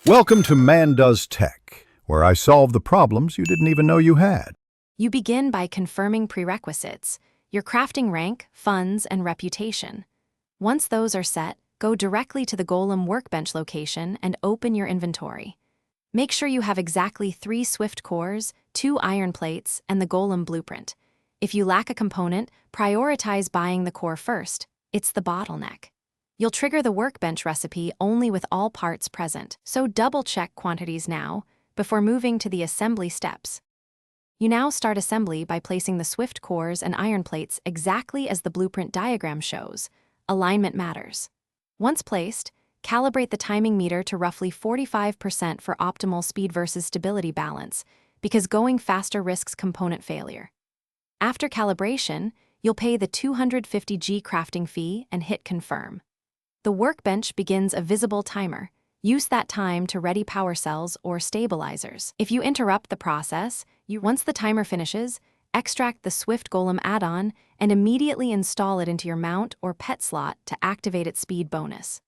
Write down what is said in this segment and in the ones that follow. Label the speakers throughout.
Speaker 1: Welcome to Man Does Tech, where I solve the problems you didn't even know you had.
Speaker 2: You begin by confirming prerequisites, your crafting rank, funds, and reputation. Once those are set, go directly to the Golem workbench location and open your inventory. Make sure you have exactly 3 Swift cores, 2 iron plates, and the Golem blueprint. If you lack a component, prioritize buying the core first. It's the bottleneck. You'll trigger the workbench recipe only with all parts present, so double-check quantities now before moving to the assembly steps. You now start assembly by placing the Swift cores and iron plates exactly as the blueprint diagram shows. Alignment matters. Once placed, calibrate the timing meter to roughly 45% for optimal speed versus stability balance, because going faster risks component failure. After calibration, you'll pay the 250G crafting fee and hit confirm. The workbench begins a visible timer. Use that time to ready power cells or stabilizers. If you interrupt the process, once the timer finishes, extract the Swift Golem Addon and immediately install it into your mount or pet slot to activate its speed bonus.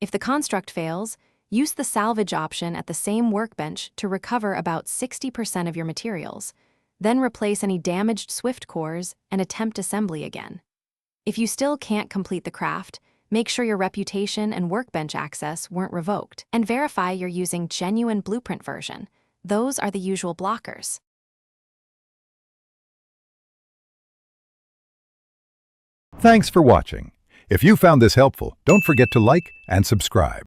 Speaker 2: If the construct fails, use the salvage option at the same workbench to recover about 60% of your materials. Then replace any damaged Swift cores and attempt assembly again. If you still can't complete the craft, make sure your reputation and workbench access weren't revoked, and verify you're using genuine blueprint version. Those are the usual blockers.
Speaker 1: Thanks for watching. If you found this helpful, don't forget to like and subscribe.